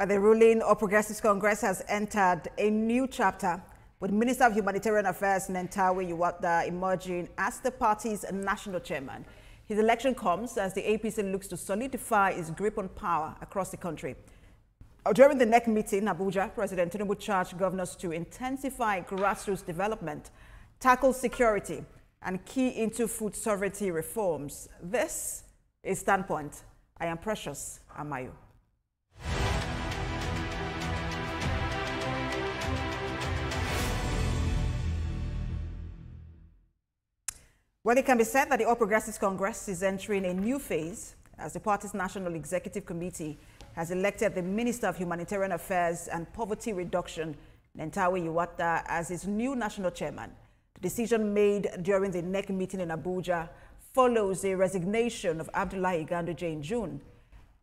The ruling All Progressives Congress has entered a new chapter with Minister of Humanitarian Affairs Nentawe Yilwatda emerging as the party's national chairman. His election comes as the APC looks to solidify its grip on power across the country. During the NEC meeting in Abuja, President Tinubu charged governors to intensify grassroots development, tackle security, and key into food sovereignty reforms. This is Standpoint. I am Precious Amayo. Well, it can be said that the All Progressives Congress is entering a new phase as the party's National Executive Committee has elected the Minister of Humanitarian Affairs and Poverty Reduction, Nentawe Yilwatda, as its new national chairman. The decision made during the NEC meeting in Abuja follows the resignation of Abdullahi Ganduje in June.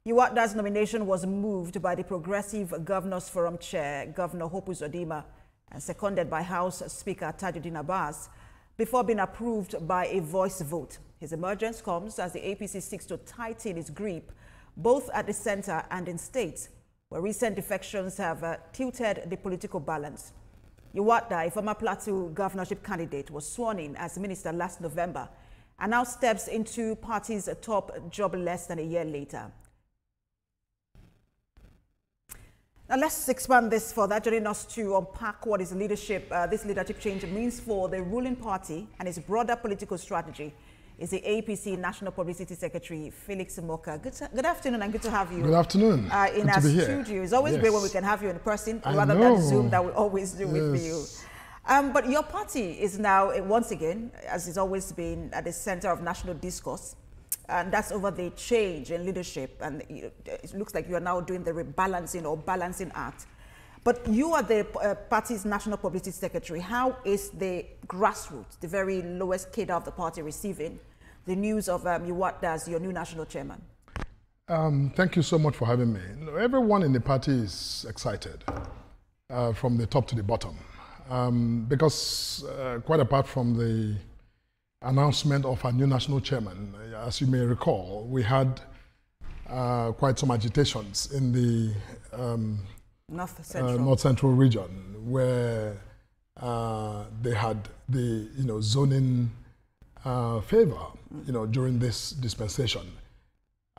Yilwatda's nomination was moved by the Progressive Governors Forum Chair, Governor Hope Uzodinma, and seconded by House Speaker Tajuddin Abbas, before being approved by a voice vote. His emergence comes as the APC seeks to tighten its grip both at the center and in states, where recent defections have tilted the political balance. Yilwatda, a former Plateau governorship candidate, was sworn in as minister last November and now steps into party's top job less than a year later. Now let's expand this further. Joining us to unpack what is this leadership change means for the ruling party and its broader political strategy is the APC National Publicity Secretary, Felix Moka. Good afternoon and good to have you. Good afternoon. In our studio. It's always great when we can have you in person rather than Zoom that we always do with you. But your party is now, once again, as it's always been, at the center of national discourse. And that's over the change in leadership. And it looks like you are now doing the rebalancing or balancing act. But you are the party's National Publicity Secretary. How is the grassroots, the very lowest cadre of the party, receiving the news of Yilwatda as your new national chairman? Thank you so much for having me. Everyone in the party is excited from the top to the bottom. Because quite apart from the announcement of our new national chairman, as you may recall, we had quite some agitations in the North Central region, where they had the zoning favor during this dispensation.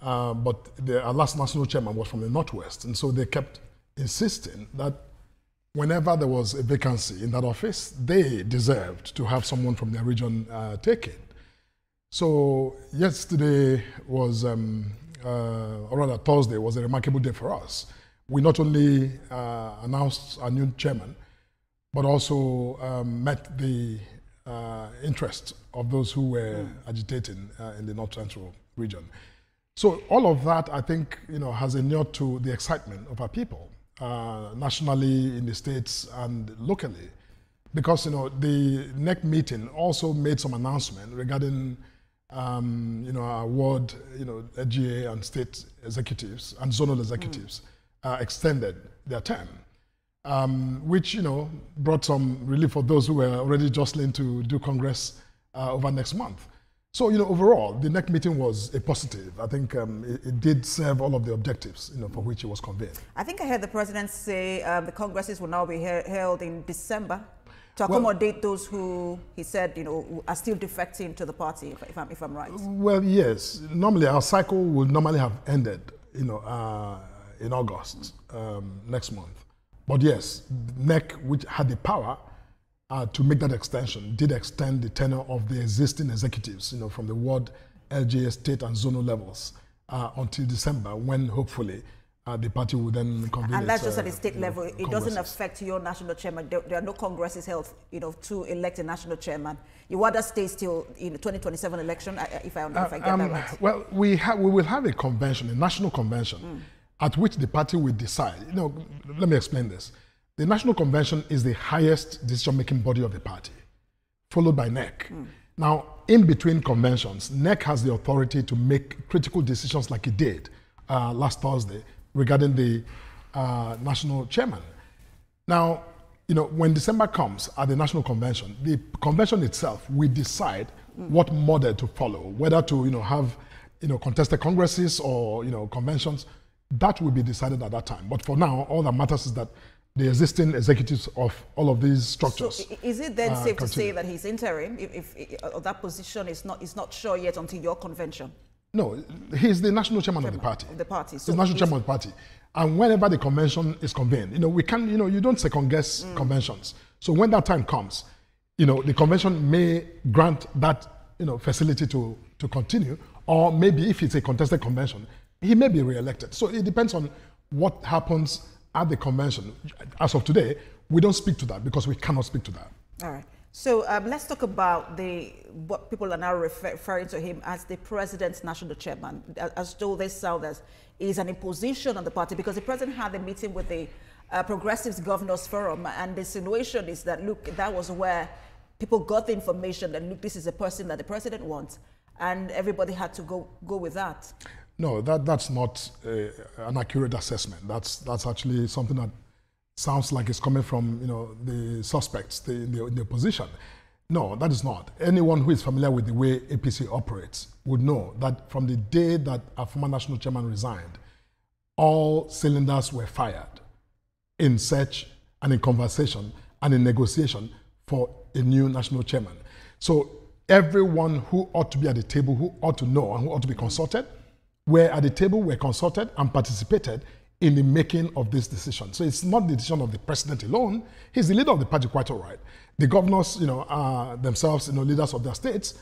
But our last national chairman was from the Northwest, and so they kept insisting that whenever there was a vacancy in that office, they deserved to have someone from their region take it. So yesterday was, or rather Thursday, was a remarkable day for us. We not only announced our new chairman, but also met the interest of those who were agitating in the North Central region. So all of that, I think, has inured to the excitement of our people. Nationally, in the states, and locally, because the NEC meeting also made some announcement regarding our ward, LGA and state executives and zonal executives extended their term, which brought some relief for those who were already jostling to do Congress over next month. So, overall, the NEC meeting was a positive. I think it did serve all of the objectives, for which it was convened. I think I heard the president say the congresses will now be held in December to accommodate those who, he said, are still defecting to the party, if I'm right. Well, yes. Normally, our cycle would normally have ended, in August next month. But yes, NEC, which had the power to make that extension, did extend the tenure of the existing executives, from the ward, LGA, state, and zonal levels until December, when hopefully the party will then convene. And that's just at the state level. It doesn't affect your national chairman. There are no congresses held, to elect a national chairman. Yilwatda stays till in the 2027 election, if I get that right. Well, we will have a convention, a national convention, at which the party will decide. Let me explain this. The National Convention is the highest decision-making body of the party, followed by NEC. Now, in between conventions, NEC has the authority to make critical decisions like it did last Thursday regarding the national chairman. Now, when December comes at the National Convention, the convention itself will decide what model to follow, whether to have contested congresses or conventions that will be decided at that time. But for now, all that matters is that the existing executives of all of these structures. So is it then safe to say that he's interim if that position is not sure yet until your convention? No, he's the national chairman of the party. Of the party. So he's national chairman of the party. And whenever the convention is convened, we can, you don't second guess conventions. So when that time comes, the convention may grant that, facility to continue, or maybe if it's a contested convention, he may be re-elected. So it depends on what happens at the convention. As of today, we don't speak to that because we cannot speak to that. All right. So let's talk about what people are now referring to him as the president's national chairman, as though this sound as is an imposition on the party, because the president had a meeting with the Progressives Governors Forum, and the insinuation is that, look, that was where people got the information that, look, this is a person that the president wants, and everybody had to go with that. No, that's not an accurate assessment. That's actually something that sounds like it's coming from the suspects, the opposition. No, that is not. Anyone who is familiar with the way APC operates would know that from the day that our former national chairman resigned, all cylinders were fired in search and in conversation and in negotiation for a new national chairman. So everyone who ought to be at the table, who ought to know and who ought to be consulted, were at the table, were consulted and participated in the making of this decision. So it's not the decision of the president alone. He's the leader of the party, quite all right. The governors, are themselves, leaders of their states.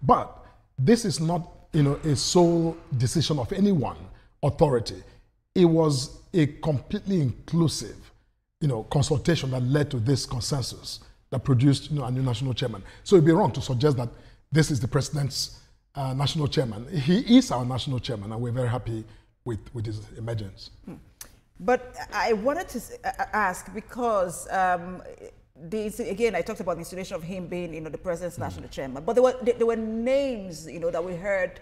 But this is not, a sole decision of any one authority. It was a completely inclusive, consultation that led to this consensus that produced, a new national chairman. So it'd be wrong to suggest that this is the president's national chairman. He is our national chairman, and we're very happy with his emergence. But I wanted to ask, because again, I talked about the insinuation of him being, the president's national chairman, but there were names, that we heard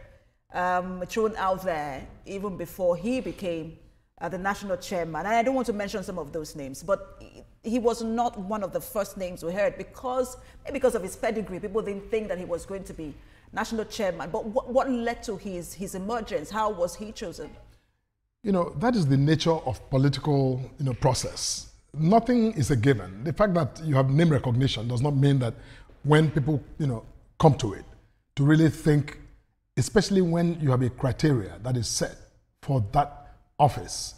thrown out there even before he became the national chairman. And I don't want to mention some of those names, but he was not one of the first names we heard because of his pedigree. People didn't think that he was going to be national chairman. But what led to his emergence? How was he chosen? That is the nature of political, process. Nothing is a given. The fact that you have name recognition does not mean that when people, come to it, to really think, especially when you have a criteria that is set for that office.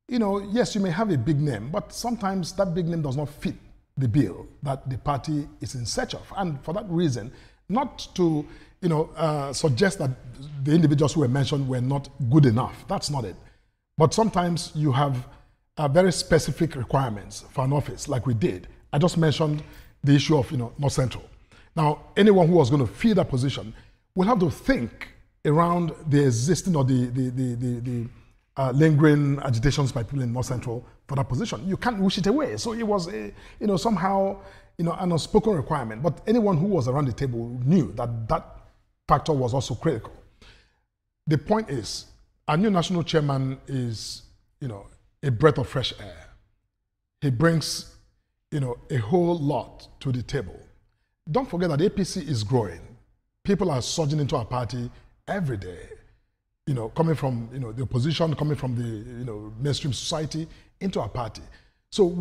Yes, you may have a big name, but sometimes that big name does not fit the bill that the party is in search of. And for that reason, not to, suggest that the individuals who were mentioned were not good enough. That's not it. But sometimes you have very specific requirements for an office, like we did. I just mentioned the issue of, North Central. Now, anyone who was going to fill that position will have to think around the existing or the lingering agitations by people in North Central for that position. You can't wish it away. So it was, somehow, an unspoken requirement. But anyone who was around the table knew that that factor was also critical. The point is, our new national chairman is, a breath of fresh air. He brings, a whole lot to the table. Don't forget that APC is growing. People are surging into our party every day, coming from, the opposition, coming from the, mainstream society into our party. So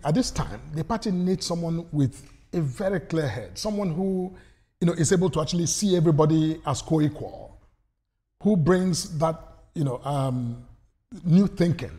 at this time, the party needs someone with a very clear head, someone who, is able to actually see everybody as co-equal, who brings that, new thinking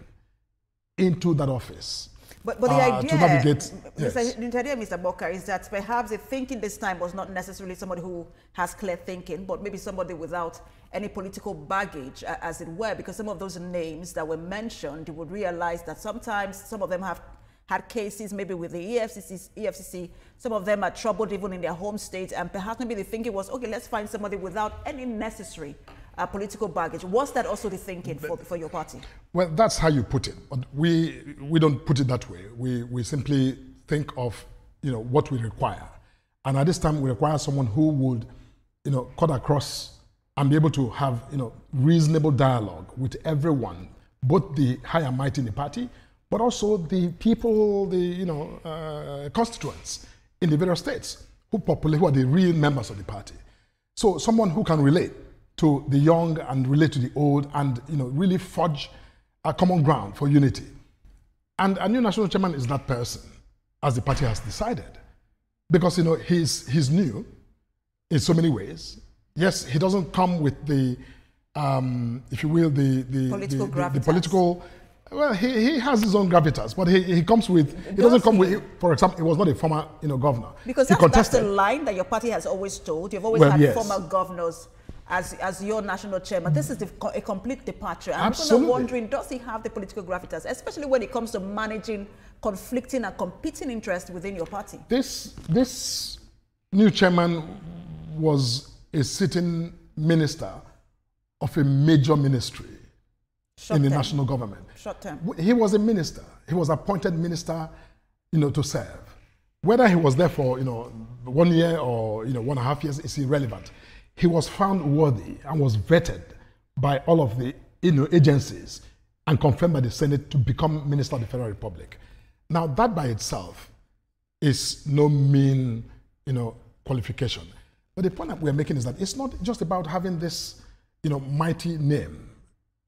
into that office. But the idea, to navigate, yes. Mr. Boka, is that perhaps the thinking this time was not necessarily somebody who has clear thinking, but maybe somebody without any political baggage, as it were, because some of those names that were mentioned, you would realize that sometimes some of them have had cases maybe with the EFCC, some of them are troubled even in their home state, and perhaps maybe the thinking was, okay, let's find somebody without any necessary political baggage. Was that also the thinking for your party? Well, that's how you put it, but we don't put it that way. We simply think of, what we require. And at this time, we require someone who would, cut across and be able to have, reasonable dialogue with everyone, both the high and mighty in the party, but also the people, the constituents in the various states who are the real members of the party. So someone who can relate to the young and relate to the old and really forge a common ground for unity. And a new national chairman is that person, as the party has decided. Because, he's new in so many ways. Yes, he doesn't come with the, if you will, the political, well, he has his own gravitas, but he comes with, he doesn't come with, for example, he was not a former, governor. Because that's the line that your party has always told. You've always had former governors as your national chairman. This is a complete departure. And people are wondering, does he have the political gravitas, especially when it comes to managing conflicting and competing interests within your party? This new chairman was a sitting minister of a major ministry in the national government. Short term. He was a minister. He was appointed minister, to serve. Whether he was there for, 1 year or, 1.5 years is irrelevant. He was found worthy and was vetted by all of the, agencies and confirmed by the Senate to become Minister of the Federal Republic. Now, that by itself is no mean, qualification. But the point that we're making is that it's not just about having this, mighty name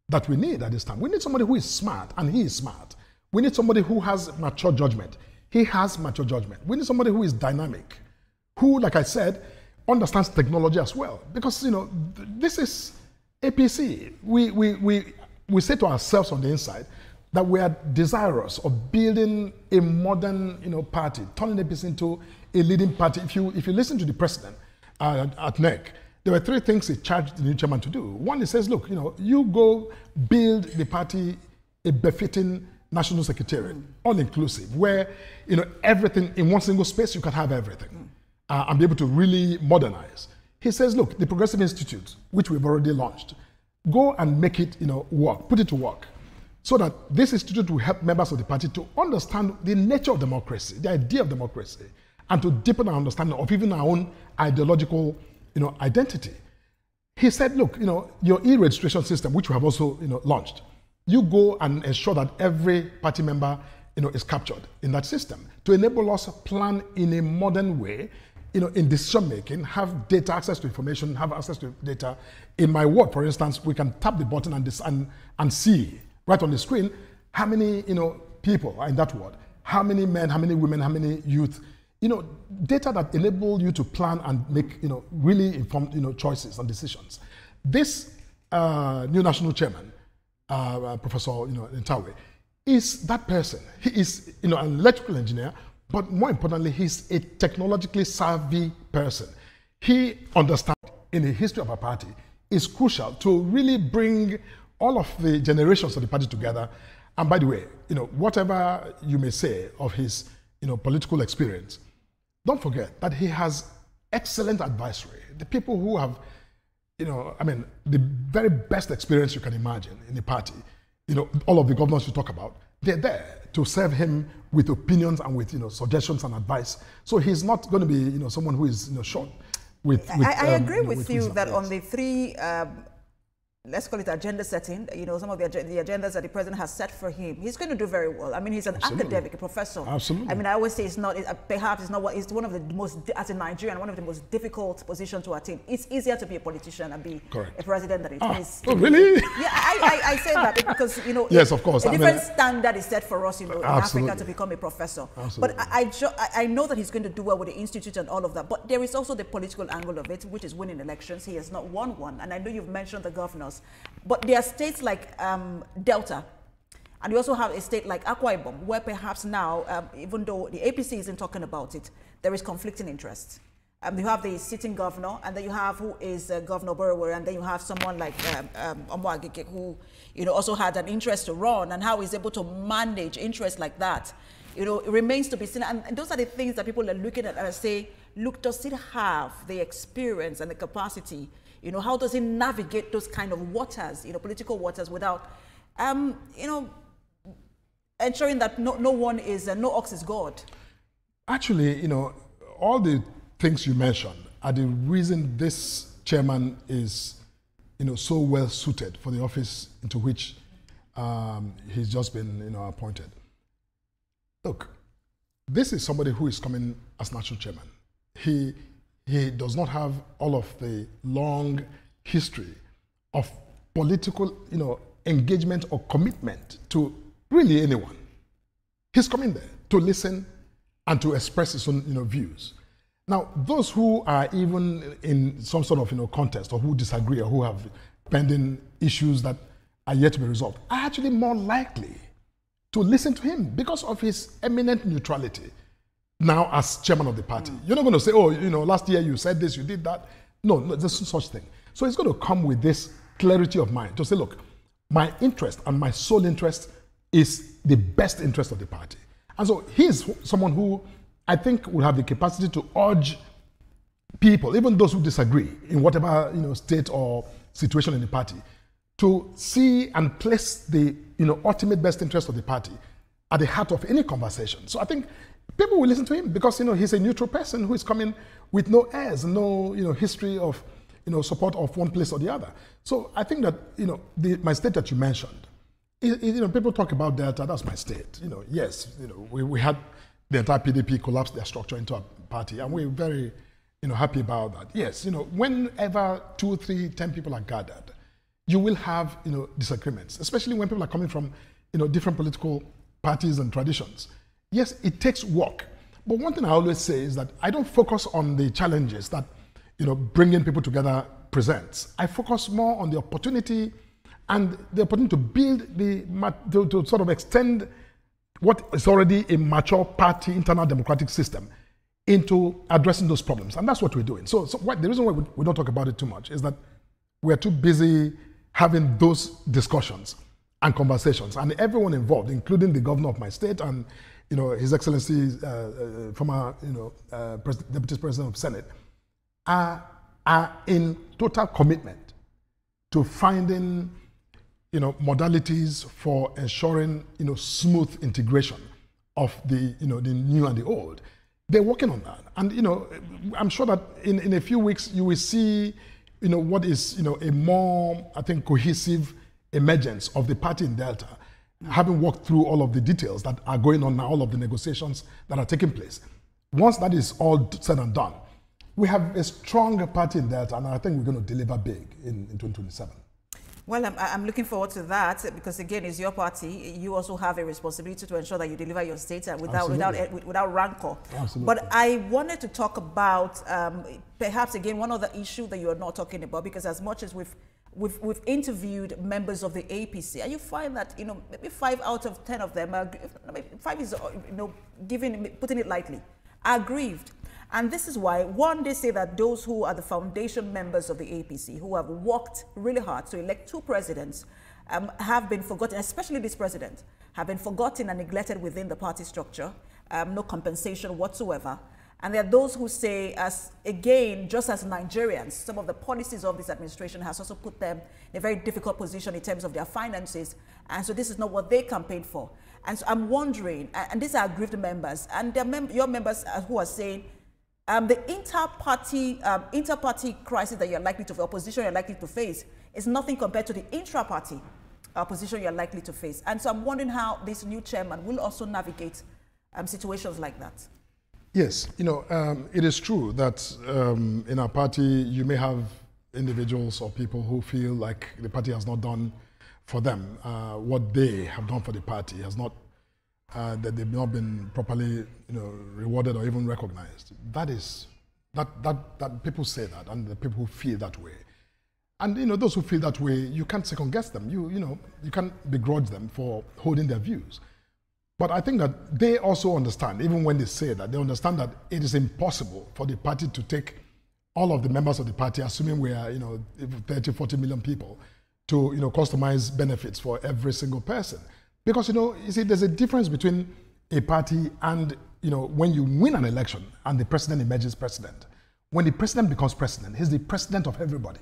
that we need at this time. We need somebody who is smart, and he is smart. We need somebody who has mature judgment. He has mature judgment. We need somebody who is dynamic, who, like I said, understands technology as well. Because, this is APC. We say to ourselves on the inside that we are desirous of building a modern, party, turning APC into a leading party. If you listen to the president at NEC, there were 3 things he charged the new chairman to do. One, he says, look, you go build the party a befitting national secretariat, all-inclusive, where, everything in one single space, you can have everything and be able to really modernize. He says, look, the Progressive Institute, which we've already launched, go and make it, work, put it to work, so that this institute will help members of the party to understand the nature of democracy, the idea of democracy, and to deepen our understanding of even our own ideological identity. He said, look, your e-registration system, which we have also, launched, you go and ensure that every party member, is captured in that system to enable us to plan in a modern way, in decision making, have data, access to information, have access to data. In my ward, for instance, we can tap the button and see right on the screen how many, people are in that ward, how many men, how many women, how many youth, data that enable you to plan and make, really informed, choices and decisions. This new national chairman, Professor, Nentawe, is that person. He is, an electrical engineer, but more importantly, he's a technologically savvy person. He understands in the history of our party is crucial to really bring all of the generations of the party together. And by the way, whatever you may say of his, political experience, don't forget that he has excellent advisory. The people who have, the very best experience you can imagine in the party, all of the governors you talk about, they're there to serve him with opinions and with, suggestions and advice. So he's not going to be, someone who is, short with I agree with you that on the 3 let's call it agenda setting, some of the agendas that the president has set for him, he's going to do very well. I mean, he's an academic, a professor. Absolutely. I mean, I always say it's not, perhaps it's not what, it's one of the most, as a Nigerian, one of the most difficult positions to attain. It's easier to be a politician and be a president than it is. Oh, really? Yeah, I say that because, yes, of course. A different standard is set for us, in Africa to become a professor. Absolutely. But I know that he's going to do well with the institute and all of that, but there is also the political angle of it, which is winning elections. He has not won one, and I know you've mentioned the governors. But there are states like Delta, and you also have a state like Akwa Ibom, where perhaps now, even though the APC isn't talking about it, there is conflicting interest. You have the sitting governor, and then you have who is Governor Borower, and then you have someone like Omo Agike, who also had an interest to run, and how he's able to manage interests like that. It remains to be seen, and those are the things that people are looking at and say, look, does it have the experience and the capacity? How does he navigate those kind of waters, political waters, without, ensuring that no one is, no ox is God? Actually, all the things you mentioned are the reason this chairman is, so well suited for the office into which he's just been, appointed. Look, this is somebody who is coming as national chairman. He does not have all of the long history of political, engagement or commitment to really anyone. He's coming there to listen and to express his own, views. Now, those who are even in some sort of, contest, or who disagree, or who have pending issues that are yet to be resolved, are actually more likely to listen to him because of his eminent neutrality now as chairman of the party. You're not going to say, oh, last year you said this, you did that. No, there's no such thing. So he's going to come with this clarity of mind to say, look, my interest and my sole interest is the best interest of the party. And so he's someone who I think will have the capacity to urge people, even those who disagree in whatever state or situation in the party, to see and place the ultimate best interest of the party at the heart of any conversation. So I think people will listen to him because he's a neutral person who is coming with no airs, no history of support of one place or the other. So I think that my state that you mentioned, people talk about Delta. That's my state. Yes, we had the entire PDP collapse their structure into a party, and we're very happy about that. Yes, whenever 2, 3, 10 people are gathered, you will have disagreements, especially when people are coming from different political parties and traditions. Yes, it takes work, but one thing I always say is that I don't focus on the challenges that bringing people together presents. I focus more on the opportunity and the opportunity to build to sort of extend what is already a mature party internal democratic system into addressing those problems, and that's what we're doing. So the reason why we don't talk about it too much is that we're too busy having those discussions and conversations, and everyone involved, including the governor of my state and His Excellency, former Deputy President of Senate, are in total commitment to finding modalities for ensuring smooth integration of the the new and the old. They're working on that, and I'm sure that in a few weeks you will see what is a more, I think, cohesive emergence of the party in Delta, having worked through all of the details that are going on now, all of the negotiations that are taking place. Once that is all said and done, we have a strong party in Delta, and I think we're going to deliver big in 2027. Well, I'm looking forward to that because, again, it's your party. You also have a responsibility to ensure that you deliver your state without rancor. Absolutely. But I wanted to talk about perhaps, again, one other issue that you're not talking about, because as much as we've interviewed members of the APC, and you find that maybe 5 out of 10 of them, 5 is putting it lightly, are aggrieved. And this is why, one, they say that those who are the foundation members of the APC, who have worked really hard to elect 2 presidents, have been forgotten, especially this president, have been forgotten and neglected within the party structure, no compensation whatsoever. And there are those who say, again, just as Nigerians, some of the policies of this administration has also put them in a very difficult position in terms of their finances. And so this is not what they campaigned for. And so I'm wondering, and these are aggrieved members, and your members who are saying, the inter-party crisis that you're likely to, opposition you're likely to face, is nothing compared to the intra-party opposition you're likely to face. And so I'm wondering how this new chairman will also navigate situations like that. Yes, it is true that in our party you may have individuals or people who feel like the party has not done for them what they have done for the party, has not that they've not been properly, rewarded or even recognized. That people say that, and the people who feel that way, and those who feel that way, you can't second guess them. You can't begrudge them for holding their views. But I think that they also understand, even when they say that, they understand that it is impossible for the party to take all of the members of the party, assuming we are 30, 40 million people, to customize benefits for every single person. Because, you see, there's a difference between a party and, when you win an election and the president emerges president. When the president becomes president, he's the president of everybody.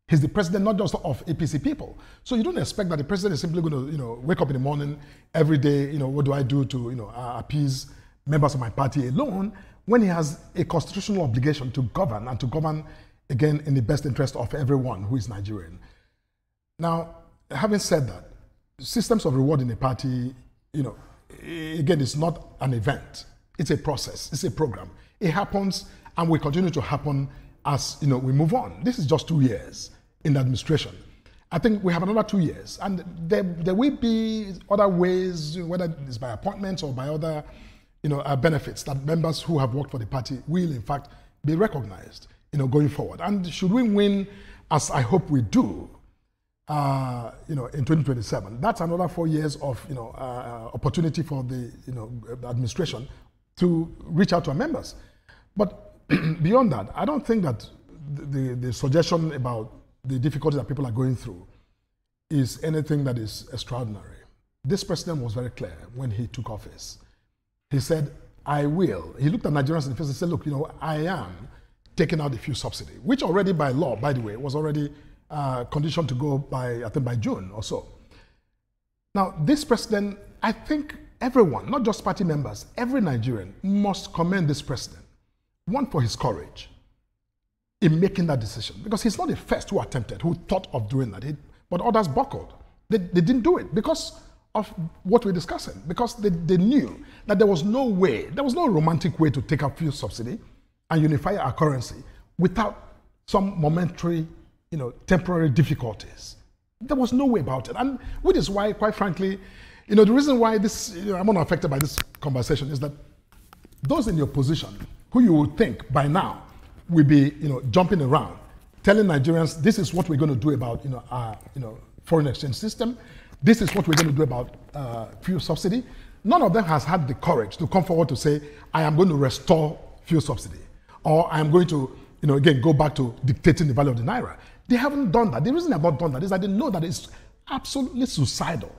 He's the president not just of APC people. So you don't expect that the president is simply going to, wake up in the morning every day, what do I do to, appease members of my party alone, when he has a constitutional obligation to govern, and to govern, again, in the best interest of everyone who is Nigerian. Now, having said that, systems of reward in a party, again, it's not an event. It's a process. It's a program. It happens and will continue to happen as we move on. This is just 2 years in the administration. I think we have another 2 years, and there will be other ways, whether it's by appointments or by other, benefits that members who have worked for the party will, in fact, be recognized, going forward. And should we win, as I hope we do, in 2027, that's another 4 years of, opportunity for the, administration to reach out to our members. But beyond that, I don't think that the suggestion about the difficulties that people are going through is anything that is extraordinary. This president was very clear when he took office. He said, I will. He looked at Nigerians in the face and said, look, I am taking out the fuel subsidy, which already by law, by the way, was already conditioned to go by, I think, by June or so. Now, this president, I think everyone, not just party members, every Nigerian must commend this president. One, for his courage in making that decision, because he's not the first who attempted, who thought of doing that, but others buckled. They didn't do it because of what we're discussing, because they knew that there was no way, there was no romantic way to take up fuel subsidy and unify our currency without some momentary, temporary difficulties. There was no way about it. And which is why, quite frankly, the reason why this, I'm not affected by this conversation is that those in the opposition, who you would think by now will be, jumping around, telling Nigerians, this is what we're going to do about, our, foreign exchange system. This is what we're going to do about fuel subsidy. None of them has had the courage to come forward to say, I am going to restore fuel subsidy, or I am going to, again, go back to dictating the value of the naira. They haven't done that. The reason they've not done that is that they know that it's absolutely suicidal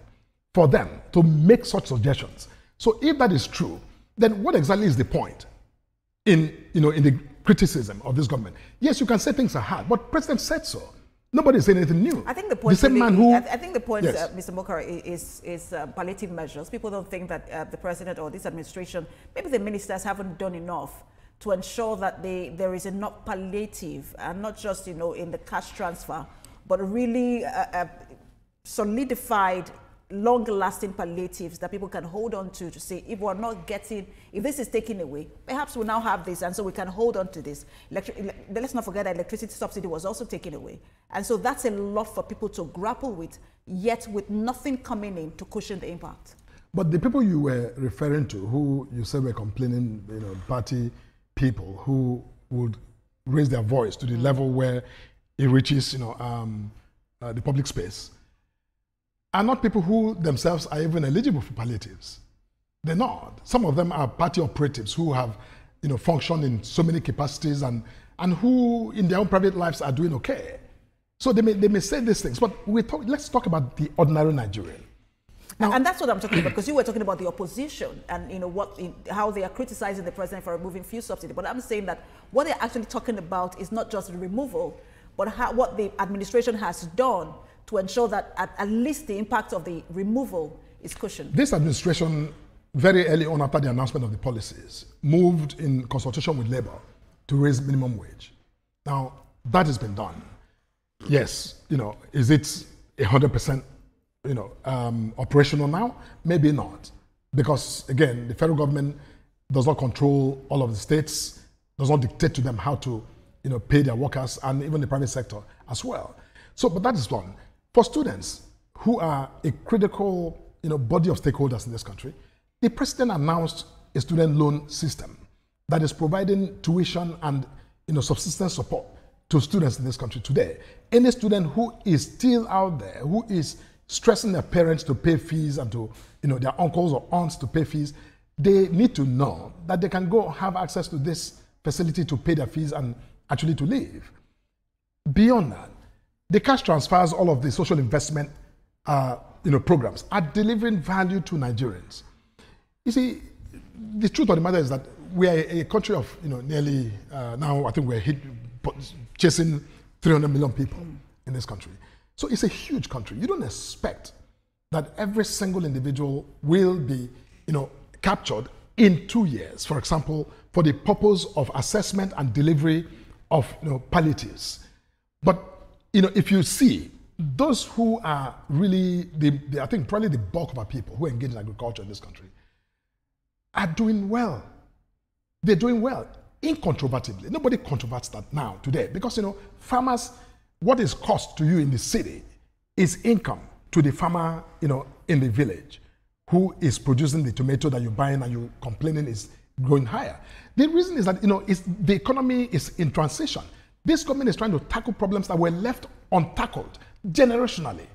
for them to make such suggestions. So if that is true, then what exactly is the point in the criticism of this government? Yes, you can say things are hard, but President said so. Nobody is saying anything new. I think the point, the same man who, I think the point, yes. Mr. Mokara, is palliative measures. People don't think that the president or this administration, maybe the ministers haven't done enough to ensure that there is enough palliative, and not just in the cash transfer, but really solidified, long-lasting palliatives that people can hold on to say, if we're not getting, if this is taken away, perhaps we now have this, and so we can hold on to this. Let's not forget that electricity subsidy was also taken away. And so that's a lot for people to grapple with, yet with nothing coming in to cushion the impact. But the people you were referring to, who you said were complaining, party people who would raise their voice to the level where it reaches, the public space, are not people who themselves are even eligible for palliatives. They're not. Some of them are party operatives who have, functioned in so many capacities and who in their own private lives are doing okay. So they may say these things, but let's talk about the ordinary Nigerian. Now, and that's what I'm talking about, because you were talking about the opposition and how they are criticizing the president for removing fuel subsidy. But I'm saying that what they're actually talking about is not just the removal, but what the administration has done to ensure that at least the impact of the removal is cushioned. This administration, very early on after the announcement of the policies, moved in consultation with Labour to raise minimum wage. Now, that has been done. Yes, is it 100%, operational now? Maybe not. Because, again, the federal government does not control all of the states, does not dictate to them how to, pay their workers, and even the private sector as well. So, but that is done. For students who are a critical, body of stakeholders in this country, the president announced a student loan system that is providing tuition and, subsistence support to students in this country today. Any student who is still out there, who is stressing their parents to pay fees and to, their uncles or aunts to pay fees, they need to know that they can go have access to this facility to pay their fees and actually to live. Beyond that, the cash transfers, all of the social investment, programs are delivering value to Nigerians. You see, the truth of the matter is that we are a country of, nearly, now I think we're chasing 300 million people in this country. So it's a huge country. You don't expect that every single individual will be, captured in 2 years, for example, for the purpose of assessment and delivery of, palliatives. But if you see those who are really, I think probably the bulk of our people who engage in agriculture in this country are doing well. They're doing well, incontrovertibly. Nobody controverts that now, today, because, farmers, what is cost to you in the city is income to the farmer, in the village who is producing the tomato that you're buying and you're complaining is growing higher. The reason is that, the economy is in transition. This government is trying to tackle problems that were left untackled generationally.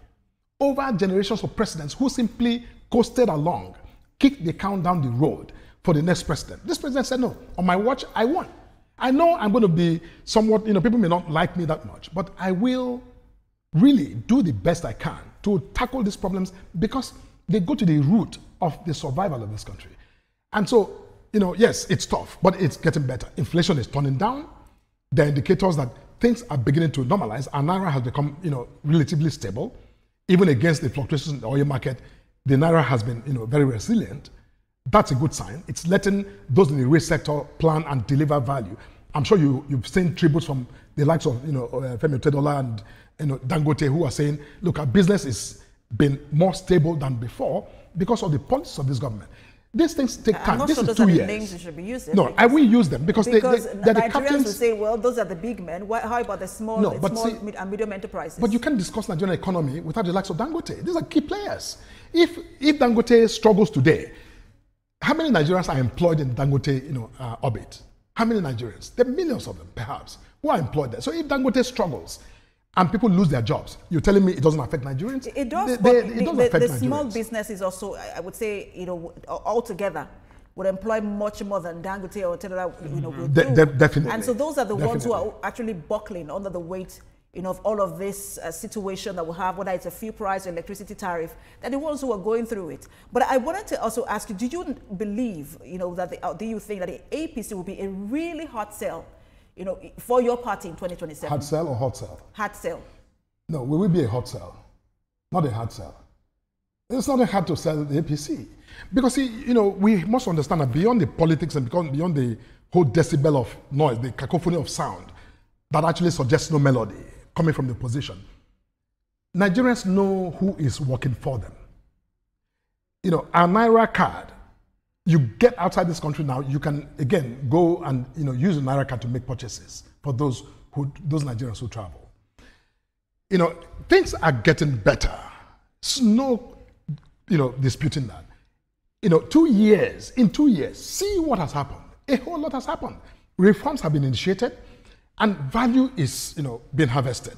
Over generations of presidents who simply coasted along, kicked the can down the road for the next president. This president said, no, on my watch, I won. I know I'm going to be somewhat, people may not like me that much, but I will really do the best I can to tackle these problems because they go to the root of the survival of this country. And so, yes, it's tough, but it's getting better. Inflation is turning down. There are indicators that things are beginning to normalize. Our Naira has become, relatively stable. Even against the fluctuations in the oil market, the Naira has been, very resilient. That's a good sign. It's letting those in the rail sector plan and deliver value. I'm sure you've seen tributes from the likes of, Femi Otedola and, Dangote, who are saying, look, our business has been more stable than before because of the policies of this government. These things take time. I'm not this sure is those 2 are years. the names you should be using. No, I will use them because they're the Nigerians captains. will say, well, those are the big men. How about the small and medium enterprises? But you can't discuss Nigerian economy without the likes of Dangote. These are key players. If Dangote struggles today, how many Nigerians are employed in Dangote, orbit? How many Nigerians? There are millions of them, perhaps, who are employed there. So if Dangote struggles and people lose their jobs, you're telling me it doesn't affect Nigerians? It does. It does affect the Nigerians. small businesses also, I would say, altogether, would employ much more than Dangote or Otedola, would do. Definitely. And so those are the ones who are actually buckling under the weight, of all of this situation that we have, whether it's a fuel price or electricity tariff. They're the ones who are going through it. But I wanted to also ask you, do you believe, do you think that the APC will be a really hot sell, for your party in 2027? Hard sell or hot sell? Hard sell. No, we will be a hot sell, not a hard sell. It's not hard to sell the APC. Because, we must understand that beyond the politics and beyond the whole decibel of noise, the cacophony of sound, that actually suggests no melody coming from the opposition, Nigerians know who is working for them. Our Naira card, you get outside this country now, you can, again, go and, use the Naira card to make purchases for those Nigerians who travel. Things are getting better. There's no, disputing that. In 2 years, see what has happened. A whole lot has happened. Reforms have been initiated and value is, being harvested.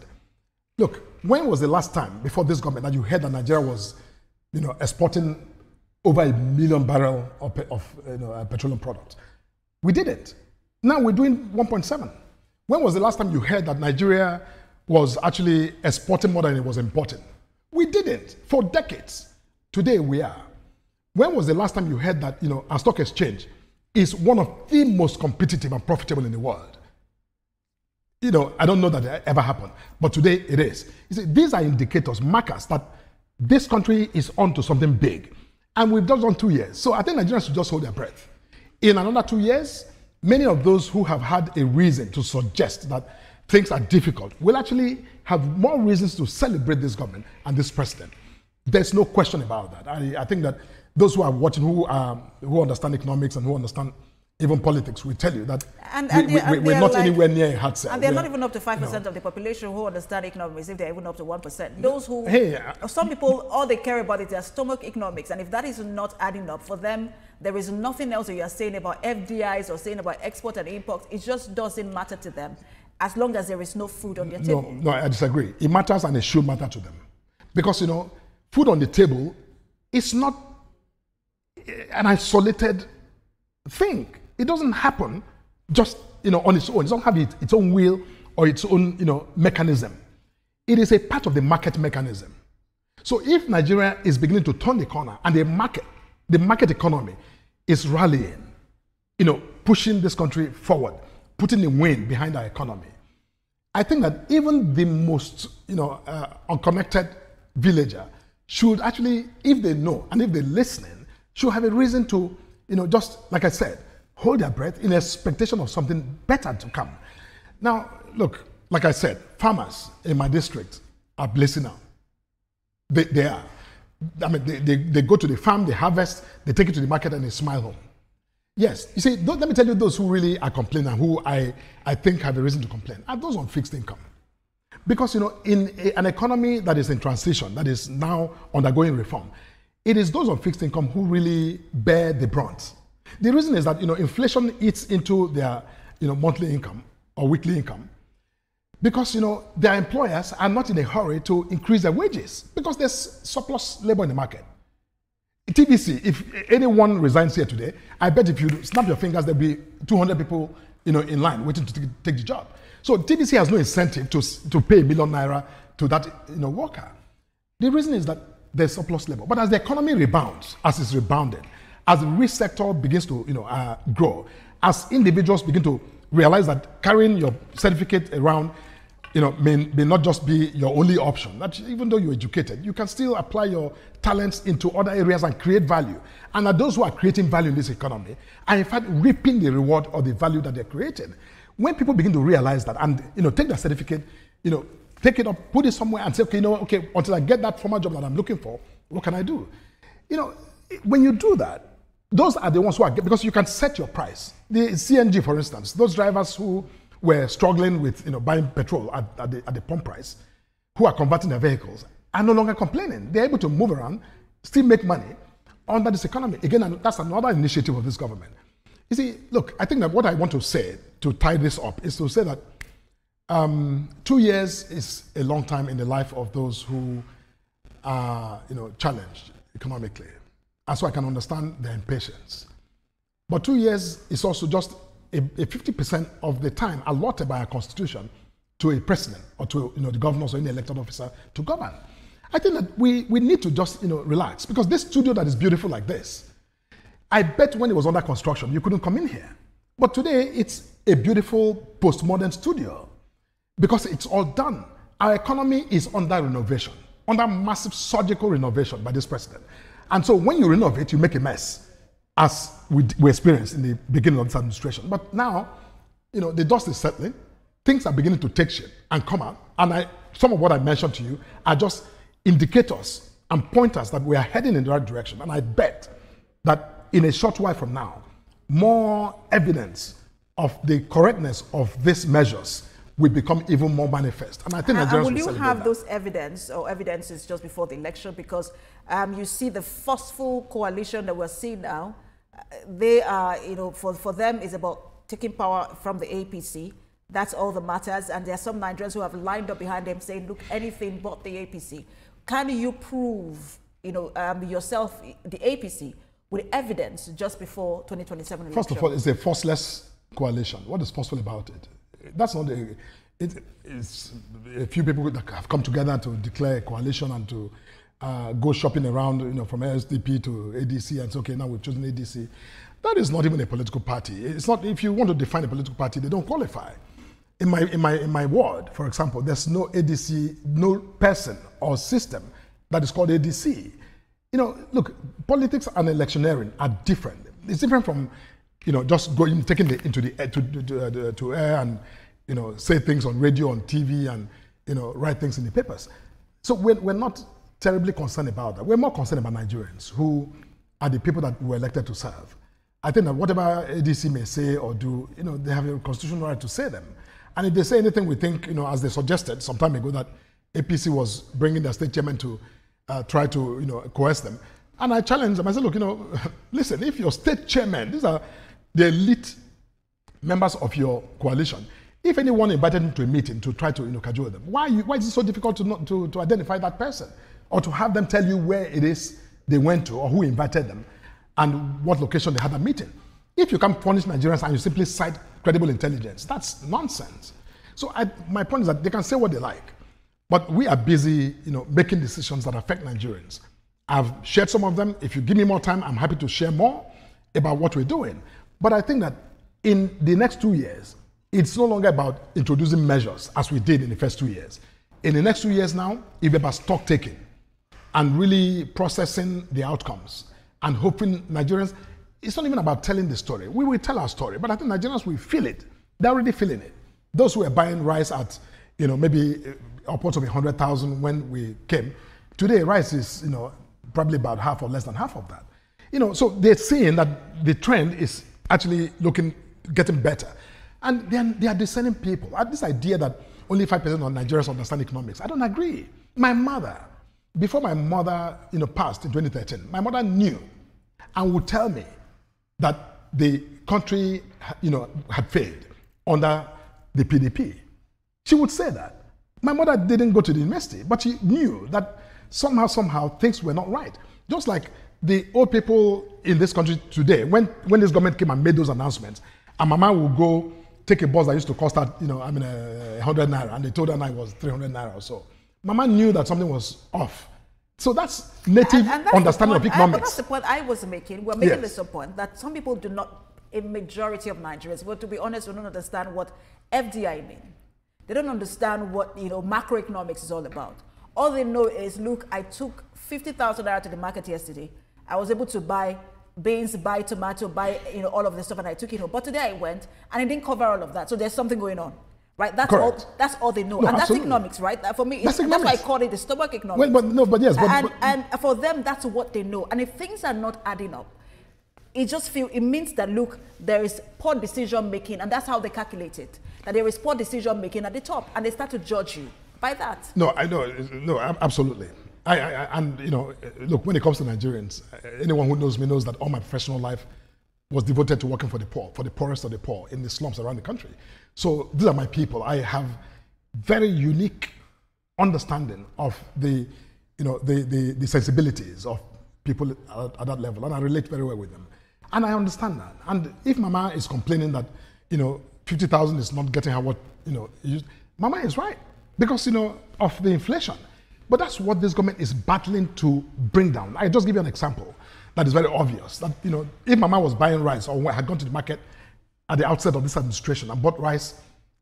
Look, when was the last time before this government that you heard that Nigeria was, exporting over 1 million barrels of petroleum products? We did it. Now we're doing 1.7. When was the last time you heard that Nigeria was actually exporting more than it was importing? We didn't for decades. Today we are. When was the last time you heard that, our stock exchange is one of the most competitive and profitable in the world? I don't know that it ever happened, but today it is. You see, these are indicators, markers that this country is onto something big. And we've just done 2 years. So I think Nigerians should just hold their breath. In another 2 years, many of those who have had a reason to suggest that things are difficult will actually have more reasons to celebrate this government and this president. There's no question about that. I think that those who are watching, who understand economics and who understand even politics, will tell you that we're not anywhere near a hard sell. And they're not even up to 5% of the population who understand economics, if they're even up to 1%. Those who, some people, all they care about is their stomach economics. And if that is not adding up for them, there is nothing else that you are saying about FDIs or saying about export and import. It just doesn't matter to them as long as there is no food on their table. No, I disagree. It matters and it should matter to them. Because, food on the table is not an isolated thing. It doesn't happen just on its own. It doesn't have its own will or its own mechanism. It is a part of the market mechanism. So if Nigeria is beginning to turn the corner and the market economy is rallying, pushing this country forward, putting the wind behind our economy, I think that even the most unconnected villager should actually, if they know and if they're listening, should have a reason to, just like I said, hold their breath in expectation of something better to come. Now, look, like I said, farmers in my district are blessing now. They are. I mean, they go to the farm, they harvest, they take it to the market, and they smile home. Yes, you see, let me tell you those who really are complaining, who I think have a reason to complain, are those on fixed income. Because, in an economy that is in transition, that is now undergoing reform, it is those on fixed income who really bear the brunt. The reason is that, inflation eats into their, monthly income or weekly income because, their employers are not in a hurry to increase their wages because there's surplus labor in the market. TVC, if anyone resigns here today, I bet if you snap your fingers, there'll be 200 people, in line waiting to take the job. So TVC has no incentive to pay ‘1 million naira to that, worker. The reason is that there's surplus labor. But as the economy rebounds, as it's rebounded, as the rich sector begins to, grow, as individuals begin to realize that carrying your certificate around, may not just be your only option. That even though you're educated, you can still apply your talents into other areas and create value. And that those who are creating value in this economy are in fact reaping the reward of the value that they're creating. When people begin to realize that and take their certificate, take it up, put it somewhere and say, okay, until I get that formal job that I'm looking for, what can I do? When you do that, those are the ones who are, because you can set your price. The CNG, for instance, those drivers who were struggling with buying petrol at the pump price, who are converting their vehicles, are no longer complaining. They're able to move around, still make money under this economy. Again, that's another initiative of this government. You see, look, I think that what I want to say to tie this up is to say that 2 years is a long time in the life of those who are, challenged economically. And so I can understand their impatience. But 2 years is also just a 50% of the time allotted by our constitution to a president or to the governors or any elected officer to govern. I think that we need to just relax, because this studio that is beautiful like this, I bet when it was under construction you couldn't come in here. But today it's a beautiful postmodern studio because it's all done. Our economy is under renovation, under massive surgical renovation by this president. And so when you renovate, you make a mess, as we experienced in the beginning of this administration. But now, the dust is settling, things are beginning to take shape and come out. And some of what I mentioned to you are just indicators and pointers that we are heading in the right direction. And I bet that in a short while from now, more evidence of the correctness of these measures will become even more manifest. And I think Nigerians will you have those evidence or evidences just before the election? Because you see the forceful coalition that we're seeing now, they are, for them it's about taking power from the APC. That's all that matters. And there are some Nigerians who have lined up behind them saying, look, anything but the APC. Can you prove, yourself, the APC, with evidence just before 2027 election? First of all, it's a forceless coalition. What is forceful about it? That's not it's a few people that have come together to declare a coalition and to go shopping around, from SDP to ADC and say, okay, now we've chosen ADC. That is not even a political party. It's not. If you want to define a political party, they don't qualify. In my ward, for example, there's no ADC, no person or system that is called ADC. Look, politics and electioneering are different. It's different from, just going, taking it into to air and, say things on radio, on TV, and, write things in the papers. So we're not terribly concerned about that. We're more concerned about Nigerians who are the people that were elected to serve. I think that whatever ADC may say or do, they have a constitutional right to say them. And if they say anything, we think, as they suggested some time ago, that APC was bringing their state chairman to try to, coerce them. And I challenged them. I said, look, listen, if your state chairman, these are the elite members of your coalition, if anyone invited them to a meeting to try to, cajole them, why is it so difficult to identify that person or to have them tell you where it is they went to or who invited them and what location they had a meeting? If you can punish Nigerians and you simply cite credible intelligence, that's nonsense. So my point is that they can say what they like, but we are busy, making decisions that affect Nigerians. I've shared some of them. If you give me more time, I'm happy to share more about what we're doing. But I think that in the next 2 years, it's no longer about introducing measures as we did in the first 2 years. In the next 2 years now, it's about stock taking and really processing the outcomes and hoping Nigerians. It's not even about telling the story. We will tell our story, but I think Nigerians will feel it. They're already feeling it. Those who are buying rice at, maybe upwards of 100,000 when we came, today rice is, probably about half or less than half of that. So they're seeing that the trend is actually getting better. And then they are discerning people. This idea that only 5% of Nigerians understand economics. I don't agree. My mother, before my mother, passed in 2013, my mother knew and would tell me that the country, had failed under the PDP. She would say that. My mother didn't go to the university, but she knew that somehow things were not right. Just like the old people in this country today, when this government came and made those announcements, and Mama would go take a bus that used to cost her, 100 naira, and they told her now it was 300 naira or so. Mama knew that something was off. So that's native understanding of economics. But that's the point I was making. We're making this point that some people do not, a majority of Nigerians, but to be honest, we don't understand what FDI means. They don't understand what macroeconomics is all about. All they know is, look, I took 50,000 naira to the market yesterday. I was able to buy beans, buy tomato, buy all of this stuff, and I took it home. But today I went and it didn't cover all of that. So there's something going on. Right, that's Correct. all. That's all they know, no, and that's absolutely. economics, right? That for me, that's why I call it the stomach economics. Well, and for them, that's what they know. And if things are not adding up, it means that look, there is poor decision making, and that's how they calculate it. That there is poor decision making at the top, and they start to judge you by that. No, I know, no, absolutely. And look, when it comes to Nigerians, anyone who knows me knows that all my professional life was devoted to working for the poor, for the poorest of the poor in the slums around the country. So these are my people. I have very unique understanding of the sensibilities of people at that level, and I relate very well with them. And I understand that. And if Mama is complaining that 50,000 is not getting her what Mama is right because of the inflation. But that's what this government is battling to bring down. I just give you an example that is very obvious. That if Mama was buying rice or had gone to the market at the outset of this administration and bought rice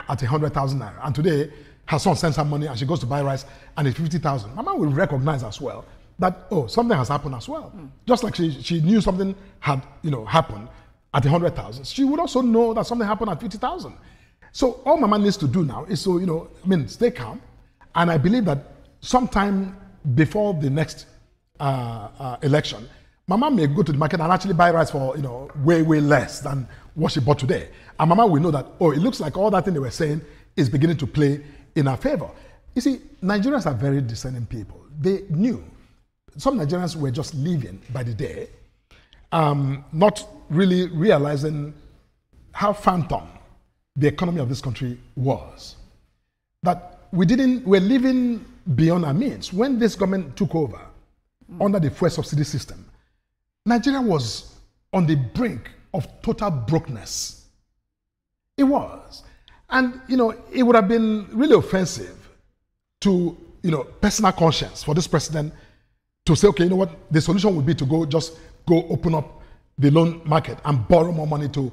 at 100,000 naira, and today her son sends her money and she goes to buy rice and it's 50,000, Mama will recognize as well that something has happened as well. Just like she knew something had happened at 100,000, she would also know that something happened at 50,000. So all Mama needs to do now is to stay calm, and I believe that sometime before the next election, Mama may go to the market and actually buy rice for way less than what she bought today. And Mama will know that, it looks like all that thing they were saying is beginning to play in our favor. You see, Nigerians are very discerning people. They knew. Some Nigerians were just living by the day, not really realizing how phantom the economy of this country was. That we're living beyond our means. When this government took over under the fuel subsidy system, Nigeria was on the brink of total brokenness. It was. And, it would have been really offensive to, personal conscience for this president to say, okay, the solution would be to go open up the loan market and borrow more money to,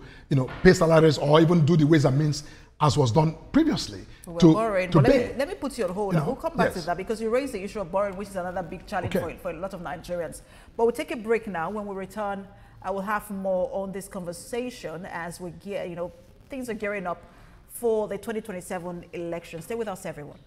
pay salaries or even do the ways and means as was done previously. Let me put you on hold. We'll come back to that because you raised the issue of borrowing, which is another big challenge for a lot of Nigerians. But we'll take a break now. When we return, I will have more on this conversation as we things are gearing up for the 2027 election. Stay with us, everyone.